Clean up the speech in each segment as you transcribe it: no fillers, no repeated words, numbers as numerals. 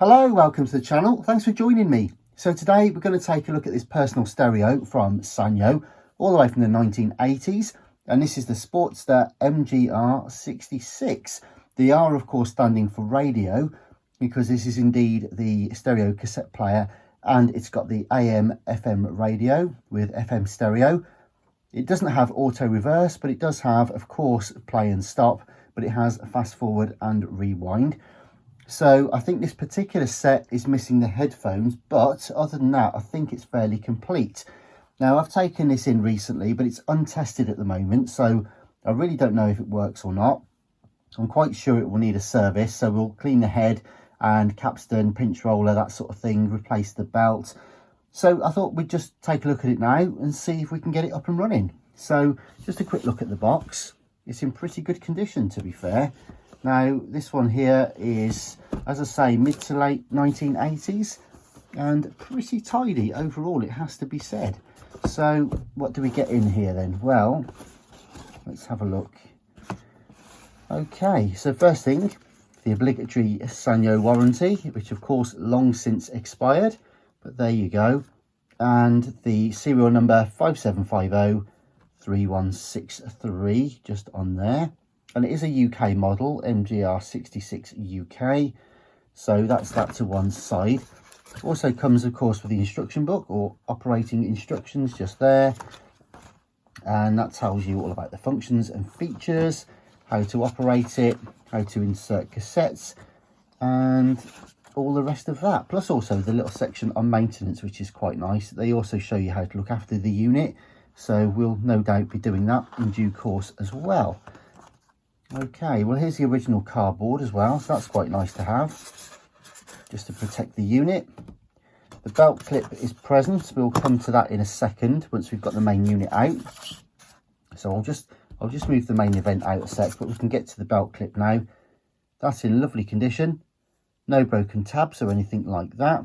Hello, welcome to the channel. Thanks for joining me. So today we're going to take a look at this personal stereo from Sanyo, all the way from the 1980s. And this is the Sportster M-GR66. The R, of course, standing for radio, because this is indeed the stereo cassette player, and it's got the AM/FM radio with FM stereo. It doesn't have auto reverse, but it does have, of course, play and stop, but it has fast forward and rewind. So I think this particular set is missing the headphones, but other than that, I think it's fairly complete. Now, I've taken this in recently, but it's untested at the moment, so I really don't know if it works or not. I'm quite sure it will need a service, so we'll clean the head and capstan, pinch roller, that sort of thing, replace the belt. So I thought we'd just take a look at it now and see if we can get it up and running. So just a quick look at the box. It's in pretty good condition, to be fair. Now, this one here is, as I say, mid to late 1980s and pretty tidy overall, it has to be said. So what do we get in here then? Well, let's have a look. Okay, so first thing, the obligatory Sanyo warranty, which of course long since expired, but there you go. And the serial number 57503163 just on there. And it is a UK model, M-GR66 UK. So that's that to one side. Also comes, of course, with the instruction book or operating instructions just there. And that tells you all about the functions and features, how to operate it, how to insert cassettes, and all the rest of that. Plus also the little section on maintenance, which is quite nice. They also show you how to look after the unit. So we'll no doubt be doing that in due course as well. Okay, well, here's the original cardboard as well, so that's quite nice to have, just to protect the unit. The belt clip is present. We'll come to that in a second once we've got the main unit out. So I'll just move the main event out a sec, but we can get to the belt clip now. That's in lovely condition, no broken tabs or anything like that.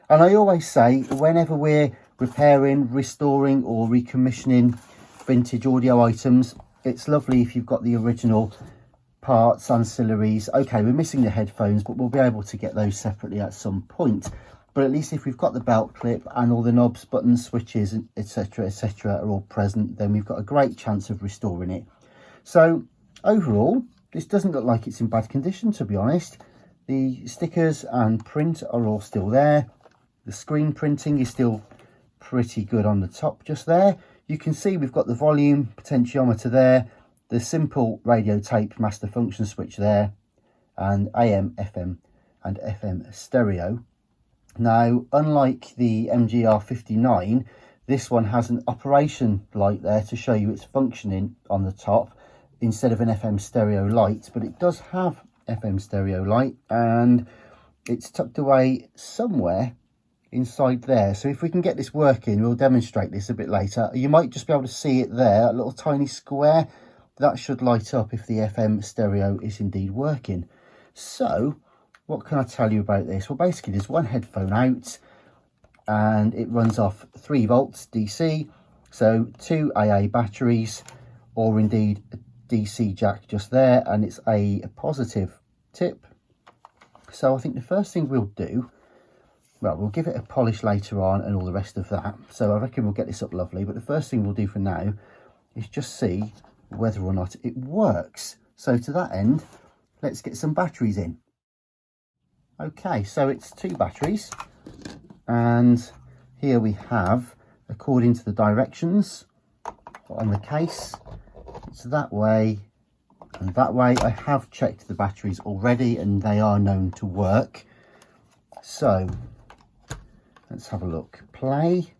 And I always say, whenever we're repairing, restoring or recommissioning vintage audio items, it's lovely if you've got the original parts, ancillaries. Okay, we're missing the headphones, but we'll be able to get those separately at some point. But at least if we've got the belt clip and all the knobs, buttons, switches, etc., are all present, then we've got a great chance of restoring it. So overall, this doesn't look like it's in bad condition, to be honest. The stickers and print are all still there. The screen printing is still pretty good on the top just there. You can see we've got the volume potentiometer there, the simple radio tape master function switch there, and AM, FM and FM stereo. Now, unlike the M-GR59, this one has an operation light there to show you it's functioning on the top instead of an FM stereo light, but it does have FM stereo light and it's tucked away somewhere inside there. So if we can get this working, we'll demonstrate this a bit later. You might just be able to see it there, a little tiny square that should light up if the FM stereo is indeed working. So what can I tell you about this? Well, basically there's one headphone out and it runs off 3 volts DC, so 2 AA batteries, or indeed a DC jack just there, and it's a positive tip. So I think the first thing we'll do, well, we'll give it a polish later on and all the rest of that. So I reckon we'll get this up lovely. But the first thing we'll do for now is just see whether or not it works. So to that end, let's get some batteries in. Okay, so it's 2 batteries. And here we have, according to the directions on the case, it's that way and that way. I have checked the batteries already and they are known to work. So let's have a look. Play.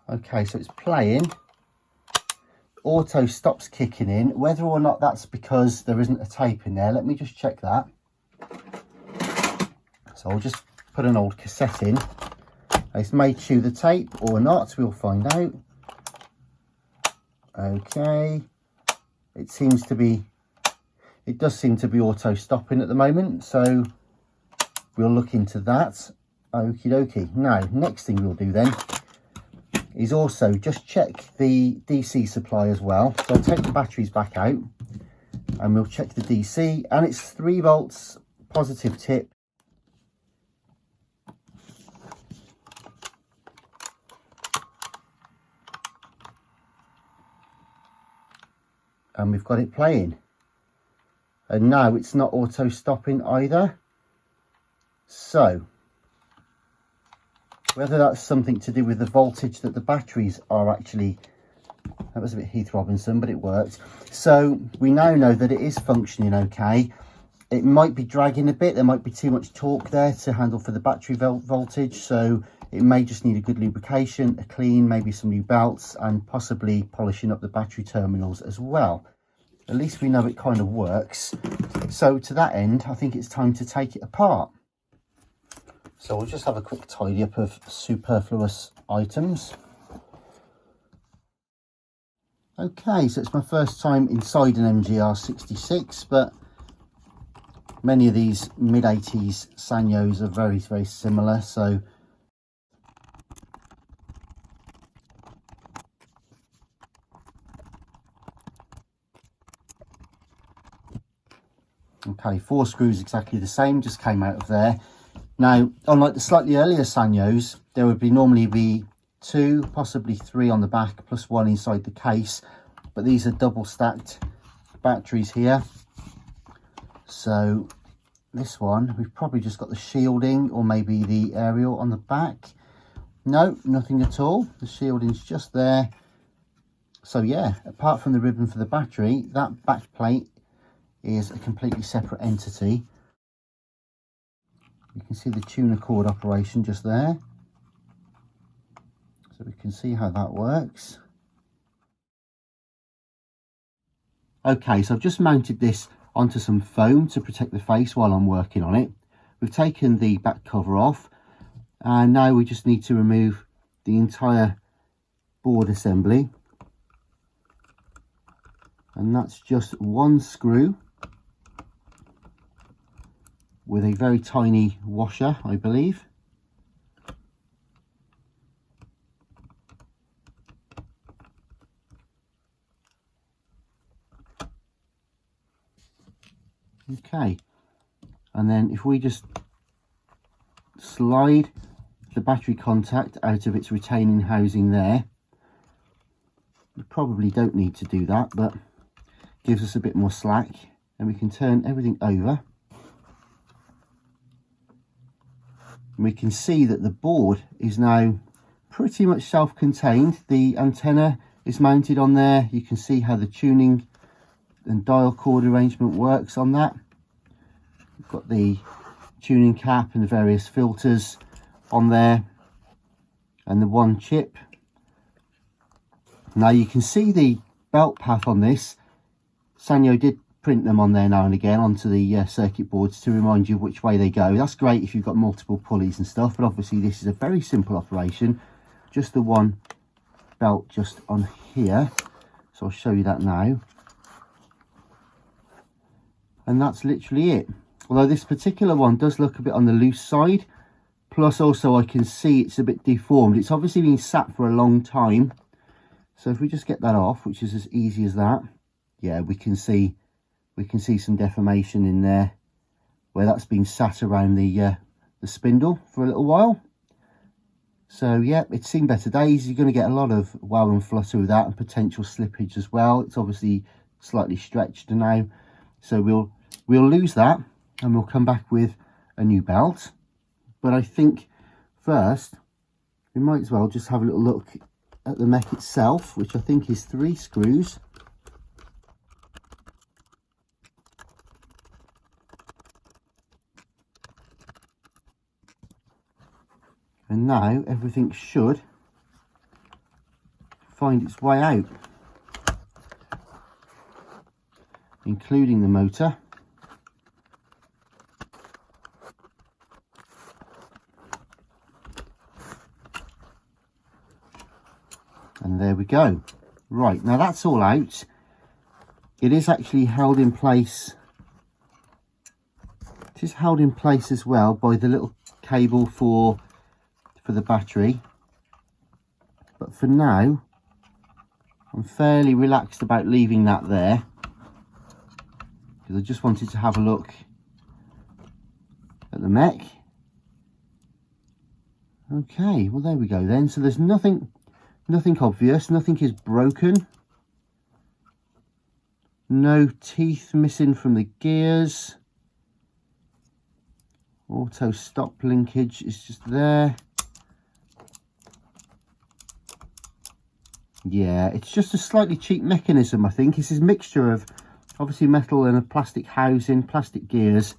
Okay, so it's playing. Auto stops kicking in. Whether or not that's because there isn't a tape in there, let me just check that. So I'll just put an old cassette in. It's may chew the tape or not, we'll find out. Okay, it does seem to be auto stopping at the moment, so we'll look into that. Okie dokie. Now, next thing we'll do then is also just check the DC supply as well. So I'll take the batteries back out and we'll check the DC, and it's 3 volts positive tip. And we've got it playing. And now it's not auto stopping either. So whether that's something to do with the voltage that the batteries are actually, that was a bit Heath Robinson, but it worked. So we now know that it is functioning okay. It might be dragging a bit, there might be too much torque there to handle for the battery voltage, so it may just need a good lubrication, a clean, maybe some new belts, and possibly polishing up the battery terminals as well. At least we know it kind of works. So to that end, I think it's time to take it apart. So we'll just have a quick tidy up of superfluous items. Okay, so it's my first time inside an M-GR66, but many of these mid-80s Sanyos are very, very similar. So okay, 4 screws exactly the same, just came out of there. Now, unlike the slightly earlier Sanyos, there would normally be 2, possibly 3 on the back, plus 1 inside the case. But these are double stacked batteries here. So this one, we've probably just got the shielding or maybe the aerial on the back. No, nothing at all. The shielding's just there. So yeah, apart from the ribbon for the battery, that back plate is a completely separate entity. You can see the tuner cord operation just there. So we can see how that works. Okay, so I've just mounted this onto some foam to protect the face while I'm working on it. We've taken the back cover off, and now we just need to remove the entire board assembly. And that's just 1 screw with a very tiny washer, I believe. Okay, and then if we just slide the battery contact out of its retaining housing there, we probably don't need to do that, but gives us a bit more slack, and we can turn everything over. And we can see that the board is now pretty much self-contained. The antenna is mounted on there. You can see how the tuning and dial cord arrangement works on that. We've got the tuning cap and the various filters on there, and the 1 chip. Now you can see the belt path on this. Sanyo did print them on there now and again onto the circuit boards to remind you which way they go. That's great if you've got multiple pulleys and stuff, but obviously this is a very simple operation, just the 1 belt just on here. So I'll show you that now, and that's literally it. Although this particular one does look a bit on the loose side, plus also I can see it's a bit deformed. It's obviously been sat for a long time. So if we just get that off, which is as easy as that, yeah, we can see some deformation in there where that's been sat around the spindle for a little while. So yeah, it's seen better days. You're going to get a lot of wow and flutter with that, and potential slippage as well. It's obviously slightly stretched now, so we'll lose that, and we'll come back with a new belt. But I think first we might as well just have a little look at the mech itself, which I think is 3 screws. And now everything should find its way out, including the motor. And there we go. Right, now that's all out. It is actually held in place. It is held in place as well by the little cable for the battery. But for now, I'm fairly relaxed about leaving that there. because I just wanted to have a look at the mech. Okay, well there we go then. So there's nothing obvious, nothing is broken. No teeth missing from the gears. Auto stop linkage is just there. Yeah, it's just a slightly cheap mechanism, I think. It's this mixture of obviously metal and a plastic housing, plastic gears.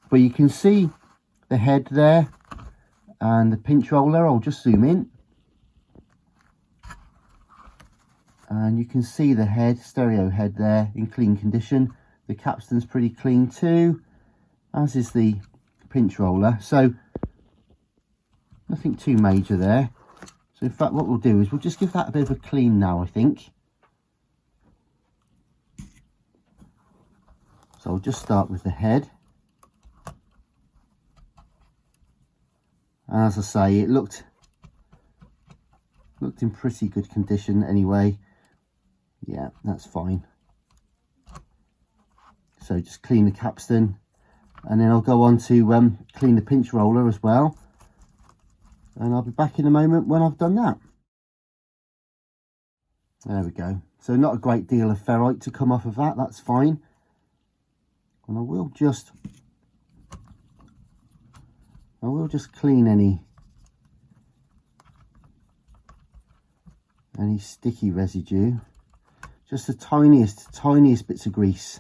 But you can see the head there and the pinch roller. I'll just zoom in. And you can see the head, stereo head there in clean condition. The capstan's pretty clean too, as is the pinch roller. So nothing too major there. So in fact what we'll do is we'll just give that a bit of a clean now, I think. So I'll just start with the head. As I say, it looked in pretty good condition anyway. Yeah, that's fine. So just clean the capstan, and then I'll go on to clean the pinch roller as well. And I'll be back in a moment when I've done that. There we go. So not a great deal of ferrite to come off of that, that's fine. And I will just clean any sticky residue. Just the tiniest bits of grease.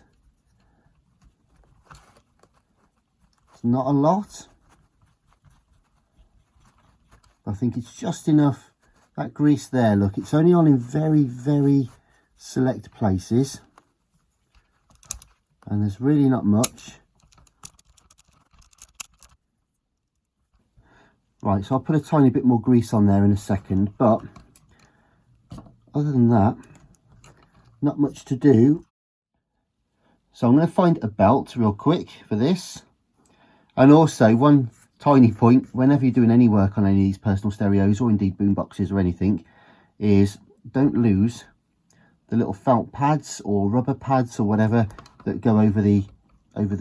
It's not a lot. I think it's just enough. That grease there, look, it's only on in very select places. And there's really not much. Right, so I'll put a tiny bit more grease on there in a second, but other than that, not much to do. So I'm going to find a belt real quick for this. And also one tiny point, whenever you're doing any work on any of these personal stereos or indeed boom boxes or anything, is don't lose the little felt pads or rubber pads or whatever that go over the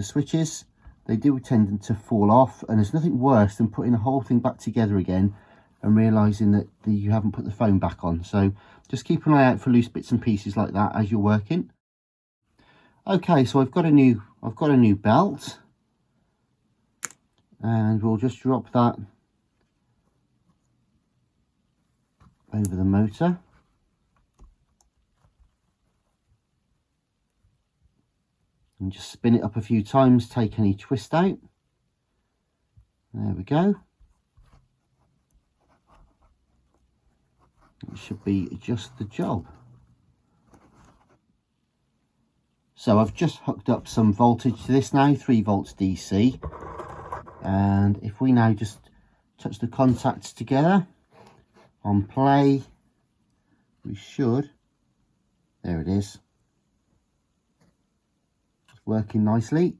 switches. They do tend to fall off, and there's nothing worse than putting the whole thing back together again and realizing that you haven't put the phone back on. So just keep an eye out for loose bits and pieces like that as you're working. Okay, so I've got a new belt, and we'll just drop that over the motor. And just spin it up a few times, take any twist out. There we go. It should be just the job. So I've just hooked up some voltage to this now, 3 volts DC. And if we now just touch the contacts together on play, we should, there it is. It's working nicely.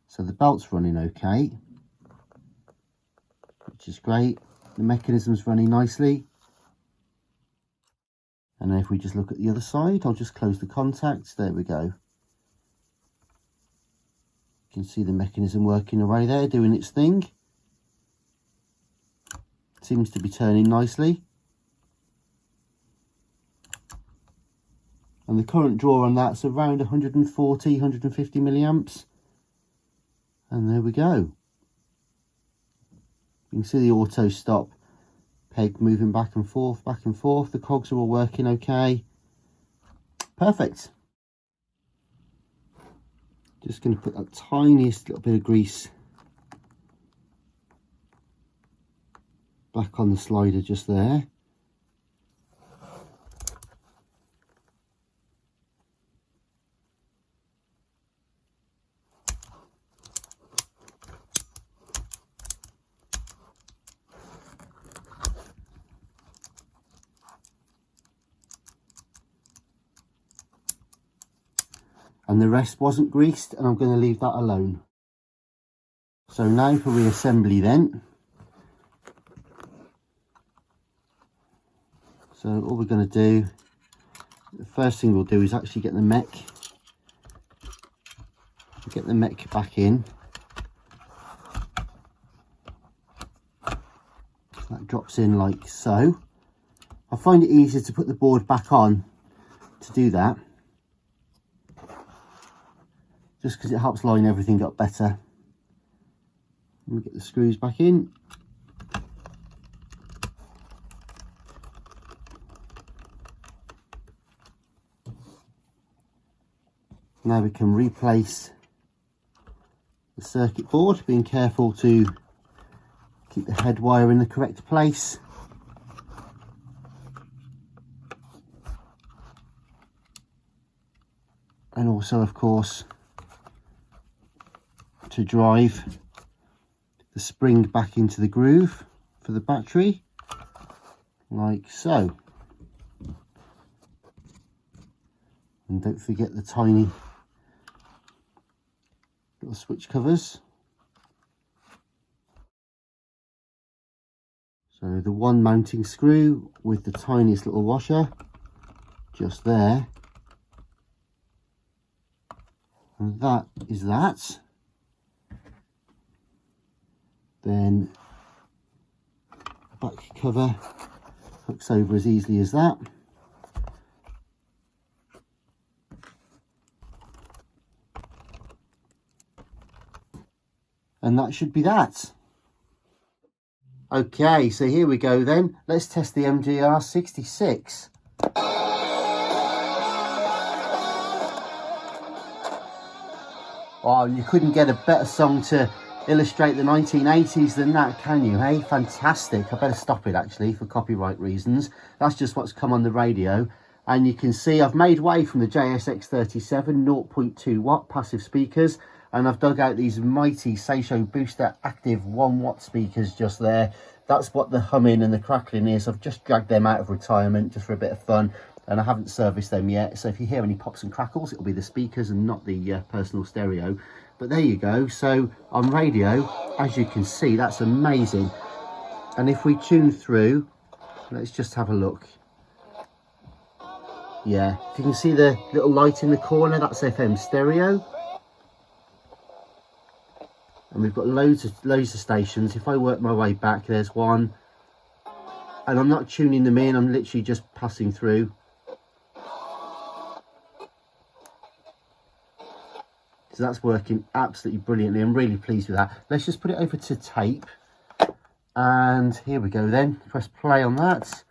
So the belt's running okay, which is great. The mechanism's running nicely. And then if we just look at the other side, I'll just close the contacts. There we go. You can see the mechanism working away there, doing its thing. Seems to be turning nicely. And the current draw on that's around 140, 150 milliamps. And there we go. You can see the auto stop peg moving back and forth, back and forth. The cogs are all working okay. Perfect. Just going to put that tiniest little bit of grease back on the slider just there. And the rest wasn't greased, and I'm going to leave that alone. So now for reassembly then. So all we're going to do, the first thing we'll do is actually get the mech Get the mech back in. So that drops in like so. I find it easier to put the board back on to do that, just because it helps line everything up better. Let me get the screws back in. Now we can replace the circuit board, being careful to keep the head wire in the correct place. And also, of course, to drive the spring back into the groove for the battery, like so. And don't forget the tiny little switch covers. So the one mounting screw with the tiniest little washer just there. And that is that. Then the back cover hooks over as easily as that. And that should be that. Okay, so here we go then. Let's test the M-GR66. Oh, you couldn't get a better song to illustrate the 1980s than that, can you? Hey, fantastic. I better stop it actually for copyright reasons. That's just what's come on the radio. And you can see I've made way from the JSX37 0.2 watt passive speakers, and I've dug out these mighty Sanyo Booster active 1 watt speakers just there. That's what the humming and the crackling is. I've just dragged them out of retirement just for a bit of fun, and I haven't serviced them yet. So if you hear any pops and crackles, it'll be the speakers and not the personal stereo. But there you go. So on radio, as you can see, that's amazing. And if we tune through, let's just have a look. Yeah, if you can see the little light in the corner, that's FM stereo. And we've got loads of stations. If I work my way back, there's one. And I'm not tuning them in, I'm literally just passing through. So that's working absolutely brilliantly. I'm really pleased with that. Let's just put it over to tape. And here we go then. Press play on that.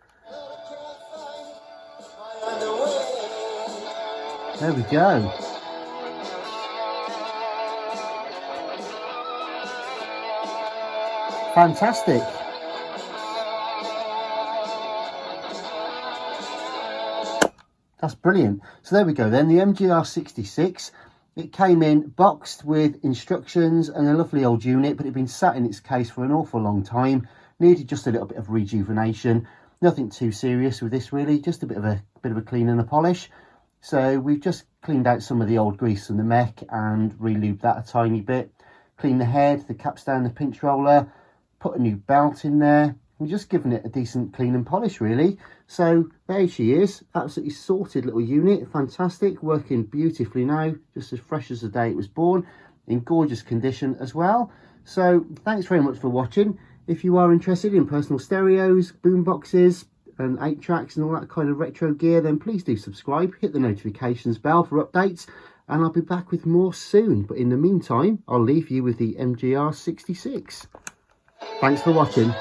There we go. Fantastic. That's brilliant. So there we go then, the M-GR66. It came in boxed with instructions and a lovely old unit, but it had been sat in its case for an awful long time. Needed just a little bit of rejuvenation. Nothing too serious with this really, just a bit of a clean and a polish. So we've just cleaned out some of the old grease from the mech and re-lubed that a tiny bit. Cleaned the head, the capstan, the pinch roller, put a new belt in there. We're just giving it a decent clean and polish really. So there she is, absolutely sorted little unit, fantastic, working beautifully now, just as fresh as the day it was born, in gorgeous condition as well. So thanks very much for watching. If you are interested in personal stereos, boom boxes and 8 tracks and all that kind of retro gear, then please do subscribe, hit the notifications bell for updates, and I'll be back with more soon. But in the meantime, I'll leave you with the M-GR66. Thanks for watching.